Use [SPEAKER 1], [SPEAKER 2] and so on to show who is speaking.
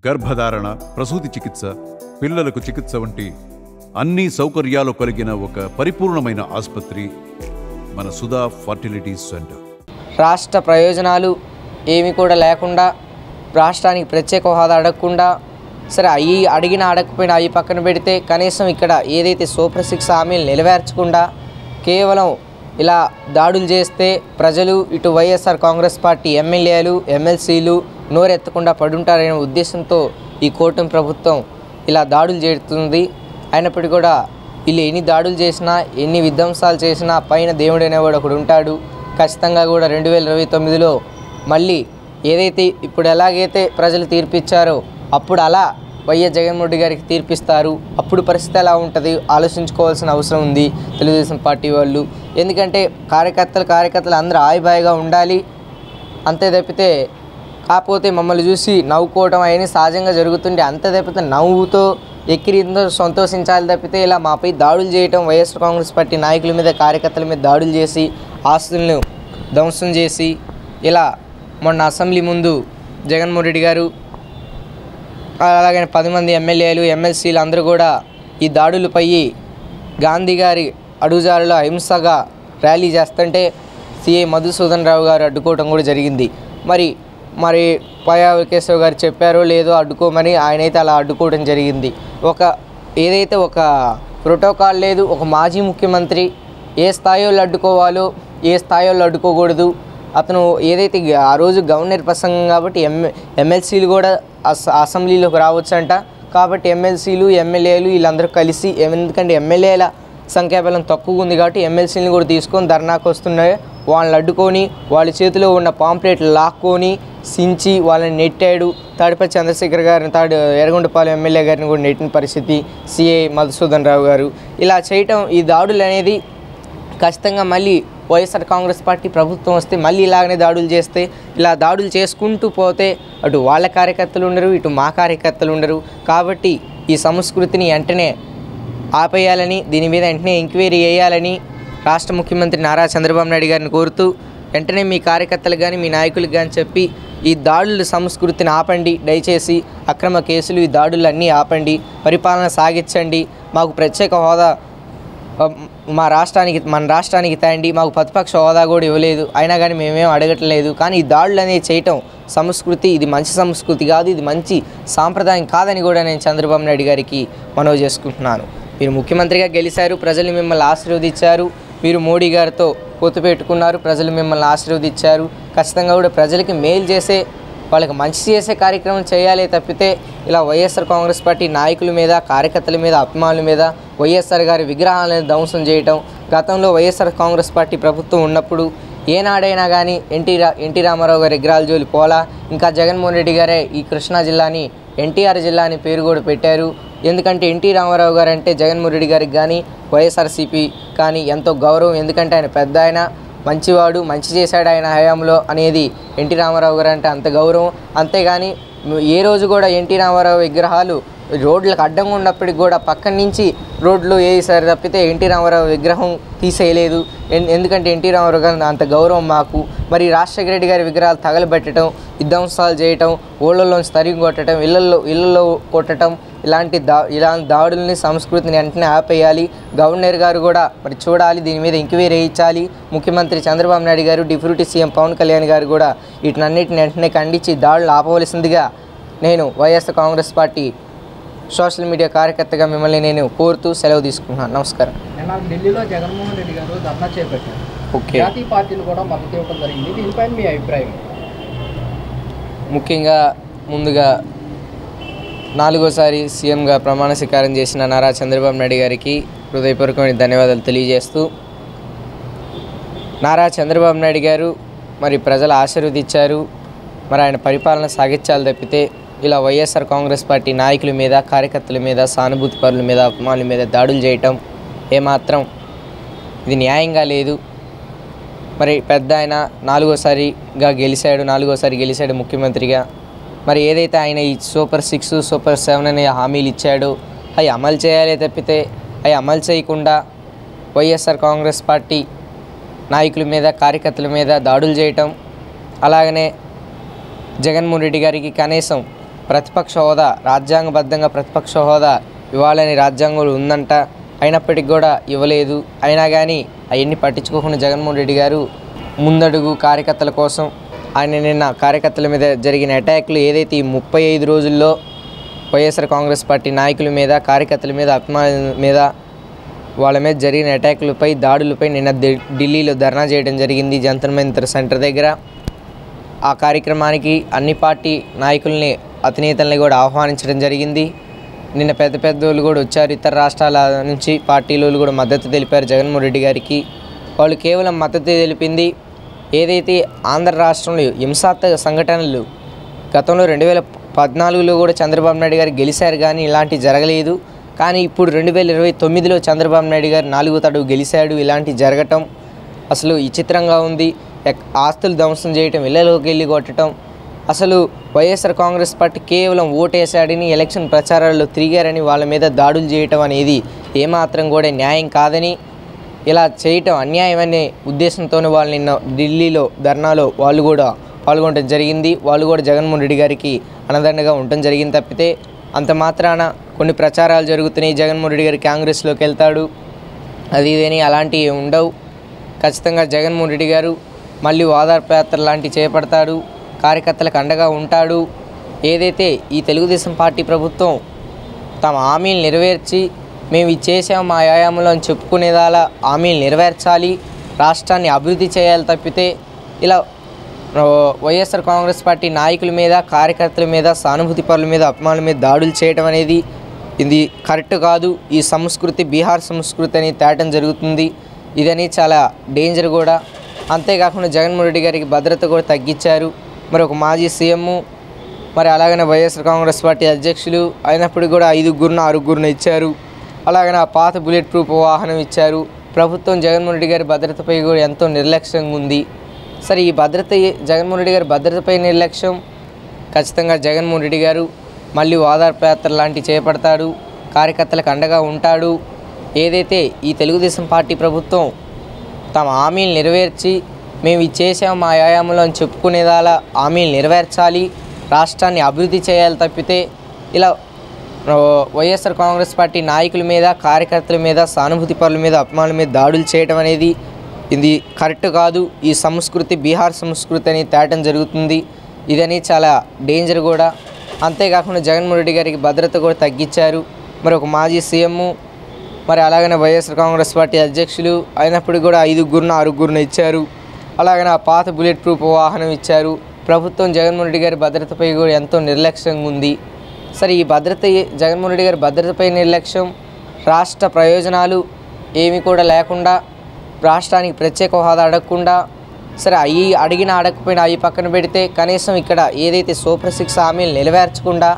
[SPEAKER 1] గర్భధారణ, ప్రసూతి చికిత్స, పిల్లలకు చికిత్స వంటి అన్ని సౌకర్యాలు కలిగిన ఒక పరిపూర్ణమైన ఆసుపత్రి మన సుధా ఫర్టిలిటీ సెంటర్.
[SPEAKER 2] రాష్ట్ర ప్రయోజనాలు ఏమి కూడా లేకుండా, రాష్ట్రానికి ప్రత్యేక హోదా అడగకుండా, సరే అవి అడగకపోయినా అవి పక్కన పెడితే కనీసం ఇక్కడ ఏదైతే సూపర్ 6 హామీలు నెరవేర్చకుండా కేవలం ఇలా దాడులు చేస్తే ప్రజలు ఇటు వైఎస్ఆర్ కాంగ్రెస్ పార్టీ ఎమ్మెల్యేలు ఎమ్మెల్సీలు నోరెత్తకుండా పడుంటారనే ఉద్దేశంతో ఈ కూటమి ప్రభుత్వం ఇలా దాడులు చేస్తుంది. అయినప్పటికీ కూడా వీళ్ళు ఎన్ని దాడులు చేసినా, ఎన్ని విధ్వంసాలు చేసినా పైన దేవుడు అనేవాడు ఒకడు ఉంటాడు. ఖచ్చితంగా కూడా 2029లో మళ్ళీ ఏదైతే ఇప్పుడు ఎలాగైతే ప్రజలు తీర్పిచ్చారో అప్పుడు అలా వైఎస్ జగన్మోహన్ రెడ్డి గారికి తీర్పిస్తారు. అప్పుడు పరిస్థితి ఎలా ఉంటుంది ఆలోచించుకోవాల్సిన అవసరం ఉంది తెలుగుదేశం పార్టీ వాళ్ళు. ఎందుకంటే కార్యకర్తలు అందరూ ఆయిబాయిగా ఉండాలి అంతే తప్పితే, కాకపోతే మమ్మల్ని చూసి నవ్వుకోవడం అవన్నీ సహజంగా జరుగుతుంటే అంతే తప్పితే నవ్వుతో ఎక్కిరిందో సంతోషించాలి తప్పితే ఇలా మాపై దాడులు చేయటం, వైఎస్ఆర్ కాంగ్రెస్ పార్టీ నాయకుల మీద కార్యకర్తల మీద దాడులు చేసి ఆస్తులను ధ్వంసం చేసి ఇలా మొన్న అసెంబ్లీ ముందు జగన్మోహన్ రెడ్డి గారు అలాగే 10 మంది ఎమ్మెల్యేలు ఎమ్మెల్సీలు అందరూ కూడా ఈ దాడులపై గాంధీ గారి అడుగుజాడలో అహింసగా ర్యాలీ చేస్తుంటే సిఐ మధుసూదన్ రావు గారు అడ్డుకోవడం కూడా జరిగింది. మరి పయ్యా కేశవ్ గారు చెప్పారో లేదో అడ్డుకోమని, ఆయనైతే అలా అడ్డుకోవడం జరిగింది. ఏదైతే ఒక ప్రోటోకాల్ లేదు. ఒక మాజీ ముఖ్యమంత్రి ఏ స్థాయిలో అడ్డుకోవాలో ఏ స్థాయిలో అడ్డుకోకూడదు. అతను ఏదైతే ఆ రోజు గవర్నర్ ప్రసంగం కాబట్టి ఎమ్మెల్సీలు కూడా అసెంబ్లీలోకి రావచ్చంట. కాబట్టి ఎమ్మెల్సీలు ఎమ్మెల్యేలు వీళ్ళందరూ కలిసి, ఎందుకంటే ఎమ్మెల్యేల సంఖ్యాబలం తక్కువ ఉంది కాబట్టి ఎమ్మెల్సీలను కూడా తీసుకొని ధర్నాకు వస్తున్నాయి. వాళ్ళని అడ్డుకొని వాళ్ళ చేతిలో ఉన్న పాంప్లెట్లు లాక్కొని సించి వాళ్ళని నెట్టాడు. తాడిపల్లి చంద్రశేఖర్ గారిని ఎర్రగొండపాలెం ఎమ్మెల్యే గారిని కూడా నెట్టిన పరిస్థితి సిఐ మధుసూదన్ రావు గారు. ఇలా చేయటం, ఈ దాడులు అనేది ఖచ్చితంగా మళ్ళీ వైఎస్ఆర్ కాంగ్రెస్ పార్టీ ప్రభుత్వం వస్తే మళ్ళీ ఇలాగనే దాడులు చేస్తే, ఇలా దాడులు చేసుకుంటూ పోతే అటు వాళ్ళ కార్యకర్తలు ఉండరు, ఇటు మా కార్యకర్తలు ఉండరు. కాబట్టి ఈ సంస్కృతిని వెంటనే ఆపేయాలని, దీని మీద వెంటనే ఎంక్వైరీ చేయాలని రాష్ట్ర ముఖ్యమంత్రి నారా చంద్రబాబు నాయుడు గారిని కోరుతూ వెంటనే మీ కార్యకర్తలకు కానీ మీ నాయకులకు కానీ చెప్పి ఈ దాడుల సంస్కృతిని ఆపండి. దయచేసి అక్రమ కేసులు, ఈ దాడులన్నీ ఆపండి, పరిపాలన సాగించండి. మాకు ప్రత్యేక హోదా మన రాష్ట్రానికి తండి, మాకు ప్రతిపక్ష హోదా కూడా ఇవ్వలేదు, అయినా కానీ మేమేం అడగట్లేదు. కానీ ఈ దాడులు అనేది చేయటం సంస్కృతి, ఇది మంచి సంస్కృతి కాదు, ఇది మంచి సాంప్రదాయం కాదని కూడా నేను చంద్రబాబు నాయుడు గారికి మనవి చేసుకుంటున్నాను. మీరు ముఖ్యమంత్రిగా గెలిచారు, ప్రజలు మిమ్మల్ని ఆశీర్వదించారు, మీరు మోడీ గారితో పొత్తు పెట్టుకున్నారు, ప్రజలు మిమ్మల్ని ఆశీర్వదించారు. ఖచ్చితంగా కూడా ప్రజలకి మేలు చేసే, వాళ్ళకి మంచి చేసే కార్యక్రమం చేయాలి తప్పితే ఇలా వైఎస్ఆర్ కాంగ్రెస్ పార్టీ నాయకుల మీద, కార్యకర్తల మీద, అభిమానుల మీద వైఎస్ఆర్ గారి విగ్రహాలను ధ్వంసం చేయటం. గతంలో వైఎస్ఆర్ కాంగ్రెస్ పార్టీ ప్రభుత్వం ఉన్నప్పుడు ఏనాడైనా కానీ ఎన్టీ రామారావు గారి విగ్రహాల జోలి పోలా. ఇంకా జగన్మోహన్ రెడ్డి గారే ఈ కృష్ణా జిల్లాని ఎన్టీఆర్ జిల్లా అని పేరు కూడా పెట్టారు. ఎందుకంటే ఎన్టీ రామారావు గారు అంటే జగన్మోహన్ రెడ్డి గారికి కానీ వైఎస్ఆర్సీపీ కానీ ఎంతో గౌరవం. ఎందుకంటే ఆయన పెద్ద, ఆయన మంచివాడు, మంచి చేశాడు ఆయన హయాంలో అనేది ఎన్టీ రామారావు గారు అంటే అంత గౌరవం. అంతేగాని ఏ రోజు కూడా ఎన్టీ రామారావు విగ్రహాలు రోడ్లకు అడ్డంగా ఉన్నప్పటికి కూడా పక్కన నుంచి రోడ్లు వేసారు తప్పితే ఎన్టీ రామారావు విగ్రహం తీసేయలేదు. ఎందుకంటే ఎన్టీ రామారావు గారు అంత గౌరవం మాకు. మరి రాజశేఖర రెడ్డి గారి విగ్రహాలు తగలబెట్టడం, విధ్వంసాలు చేయటం, ఊళ్ళల్లోంచి తరిగి కొట్టడం, ఇళ్లలో కొట్టడం, ఇలాంటి దాడుల్ని, సంస్కృతిని వెంటనే ఆపేయాలి. గవర్నర్ గారు కూడా మరి చూడాలి, దీని మీద ఎంక్వైరీ చేయించాలి. ముఖ్యమంత్రి చంద్రబాబు నాయుడు గారు, డిప్యూటీ సీఎం పవన్ కళ్యాణ్ గారు కూడా వీటినన్నిటిని వెంటనే ఖండించి దాడులు ఆపవలసిందిగా నేను YSR Congress party social media కార్యకర్తగా మిమ్మల్ని నేను కోరుతూ సెలవు తీసుకుంటున్నాను. నమస్కారం.
[SPEAKER 3] ఢిల్లీలో జగన్మోహన్ రెడ్డి గారు ధర్నా చేపట్టారు.
[SPEAKER 2] ఓకే,
[SPEAKER 3] జాతీయ పార్టీలు కూడా మద్దతు ఇవ్వడం జరిగింది. దీనిపై మీ అభిప్రాయం?
[SPEAKER 2] ముఖ్యంగా ముందుగా 4వసారి సీఎంగా ప్రమాణ స్వీకారం చేసిన నారా చంద్రబాబు నాయుడు గారికి హృదయపూర్వకమైన ధన్యవాదాలు తెలియజేస్తూ, నారా చంద్రబాబు నాయుడు గారు మరి ప్రజలు ఆశీర్వదించారు, మరి ఆయన పరిపాలన సాగించాలి తప్పితే ఇలా వైఎస్ఆర్ కాంగ్రెస్ పార్టీ నాయకుల మీద, కార్యకర్తల మీద, సానుభూతి పరుల మీద, అభిమానుల మీద దాడులు చేయటం ఏమాత్రం ఇది న్యాయంగా లేదు. మరి పెద్ద ఆయన 4వసారి గెలిచాడు ముఖ్యమంత్రిగా. మరి ఏదైతే ఆయన ఈ సూపర్ 6, సూపర్ 7 అనే హామీలు ఇచ్చాడో అవి అమలు చేయాలి తప్పితే అవి అమలు చేయకుండా వైఎస్ఆర్ కాంగ్రెస్ పార్టీ నాయకుల మీద, కార్యకర్తల మీద దాడులు చేయటం, అలాగనే జగన్మోహన్ రెడ్డి గారికి కనీసం ప్రతిపక్ష హోదా, రాజ్యాంగబద్ధంగా ప్రతిపక్ష హోదా ఇవ్వాలని రాజ్యాంగంలో ఉందంట. అయినప్పటికీ కూడా ఇవ్వలేదు. అయినా కానీ అవన్నీ పట్టించుకోకుండా జగన్మోహన్ రెడ్డి గారు ముందడుగు కార్యకర్తల కోసం ఆయన నిన్న కార్యకర్తల మీద జరిగిన అటాక్లు ఏదైతే ఈ 35 రోజుల్లో వైఎస్ఆర్ కాంగ్రెస్ పార్టీ నాయకుల మీద, కార్యకర్తల మీద, అభిమానుల మీద, వాళ్ళ మీద జరిగిన అటాకులపై, దాడులపై నిన్న ఢిల్లీలో ధర్నా చేయడం జరిగింది జంతర్ మంతర్ సెంటర్ దగ్గర. ఆ కార్యక్రమానికి అన్ని పార్టీ నాయకుల్ని, అధినేతల్ని కూడా ఆహ్వానించడం జరిగింది. నిన్న పెద్ద పెద్దోళ్ళు కూడా వచ్చారు. ఇతర రాష్ట్రాల నుంచి పార్టీలు కూడా మద్దతు తెలిపారు జగన్మోహన్ రెడ్డి గారికి. వాళ్ళు కేవలం మద్దతు తెలిపింది ఏదైతే ఆంధ్ర రాష్ట్రంలో హింసాత్మక సంఘటనలు గతంలో 2014లో కూడా చంద్రబాబు నాయుడు గారు గెలిచారు, కానీ ఇలాంటివి జరగలేదు. కానీ ఇప్పుడు 2029లో చంద్రబాబు నాయుడు గారు 4వ తడవు గెలిచాడు. ఇలాంటివి జరగటం అసలు విచిత్రంగా ఉంది. ఆస్తులు ధ్వంసం చేయటం, ఇళ్లలోకి వెళ్ళి కొట్టడం, అసలు వైఎస్ఆర్ కాంగ్రెస్ పార్టీ కేవలం ఓటేశాడని, ఎలక్షన్ ప్రచారాల్లో తిరిగారని వాళ్ళ మీద దాడులు చేయటం అనేది ఏమాత్రం కూడా న్యాయం కాదని, ఇలా చేయటం అన్యాయం అనే ఉద్దేశంతోనే వాళ్ళు నిన్న ఢిల్లీలో ధర్నాలో వాళ్ళు కూడా పాల్గొనడం జరిగింది. వాళ్ళు కూడా జగన్మోహన్ రెడ్డి గారికి అనదండగా ఉండటం జరిగింది. తప్పితే అంత మాత్రాన కొన్ని ప్రచారాలు జరుగుతున్నాయి, జగన్మోహన్ రెడ్డి గారు కాంగ్రెస్లోకి వెళ్తాడు, అది ఇదని అలాంటివి ఉండవు. ఖచ్చితంగా జగన్మోహన్ రెడ్డి గారు మళ్ళీ ఓదార్పు యాత్ర లాంటివి చేపడతాడు, కార్యకర్తలకు అండగా ఉంటాడు. ఏదైతే ఈ తెలుగుదేశం పార్టీ ప్రభుత్వం తమ హామీలు నెరవేర్చి మేము ఇది చేసాము మా వ్యాయామంలో అని చెప్పుకునేదాలా హామీలు నెరవేర్చాలి, రాష్ట్రాన్ని అభివృద్ధి చేయాలి. తప్పితే ఇలా వైఎస్ఆర్ కాంగ్రెస్ పార్టీ నాయకుల మీద, కార్యకర్తల మీద, సానుభూతి పరుల మీద, అభిమానుల మీద దాడులు చేయడం అనేది ఇది కరెక్ట్ కాదు. ఈ సంస్కృతి బీహార్ సంస్కృతి అని తేటం జరుగుతుంది. ఇదని చాలా డేంజర్ కూడా. అంతేకాకుండా జగన్మోహన్ రెడ్డి గారికి భద్రత కూడా తగ్గించారు. మరి ఒక మాజీ సీఎం, మరి అలాగనే వైఎస్ఆర్ కాంగ్రెస్ పార్టీ అధ్యక్షులు అయినప్పటికీ కూడా 5గురున 6గురున ఇచ్చారు. అలాగనే ఆ పాత బుల్లెట్ ప్రూఫ్ వాహనం ఇచ్చారు. ప్రభుత్వం జగన్మోహన్ రెడ్డి గారి భద్రతపై కూడా ఎంతో నిర్లక్ష్యంగా ఉంది. సరే, ఈ భద్రత జగన్మోహన్ రెడ్డి గారి భద్రతపై నిర్లక్ష్యం, ఖచ్చితంగా జగన్మోహన్ రెడ్డి గారు మళ్ళీ ఓదార్పు యాత్ర లాంటివి చేపడతాడు, కార్యకర్తలకు అండగా ఉంటాడు. ఏదైతే ఈ తెలుగుదేశం పార్టీ ప్రభుత్వం తమ హామీలు నెరవేర్చి మేము ఇది చేసాము మా వ్యాయామంలో అని చెప్పుకునేదాలా హామీలు నెరవేర్చాలి, రాష్ట్రాన్ని అభివృద్ధి చేయాలి. తప్పితే ఇలా వైఎస్ఆర్ కాంగ్రెస్ పార్టీ నాయకుల మీద, కార్యకర్తల మీద, సానుభూతి పరుల మీద, అభిమానుల మీద దాడులు చేయడం అనేది ఇది కరెక్ట్ కాదు. ఈ సంస్కృతి బీహార్ సంస్కృతి అని తేటం జరుగుతుంది. ఇదని చాలా డేంజర్ కూడా. అంతేకాకుండా జగన్మోహన్ రెడ్డి గారికి భద్రత కూడా తగ్గించారు. మరి ఒక మాజీ సీఎం, మరి అలాగనే వైఎస్ఆర్ కాంగ్రెస్ పార్టీ అధ్యక్షులు అయినప్పటికీ కూడా 5గురున 6గురున ఇచ్చారు. అలాగనే ఆ పాత బుల్లెట్ ప్రూఫ్ వాహనం ఇచ్చారు. ప్రభుత్వం జగన్మోహన్ రెడ్డి గారి భద్రతపై కూడా ఎంతో నిర్లక్ష్యంగా ఉంది. సరే, ఈ భద్రత జగన్మోహన్ రెడ్డి గారి భద్రతపై నిర్లక్ష్యం, రాష్ట్ర ప్రయోజనాలు ఏమీ కూడా లేకుండా, రాష్ట్రానికి ప్రత్యేక హోదా అడగకుండా, సరే అవి అడిగినా అడగకపోయినా అవి పక్కన పెడితే కనీసం ఇక్కడ ఏదైతే సూపర్ 6 హామీలు నెరవేర్చకుండా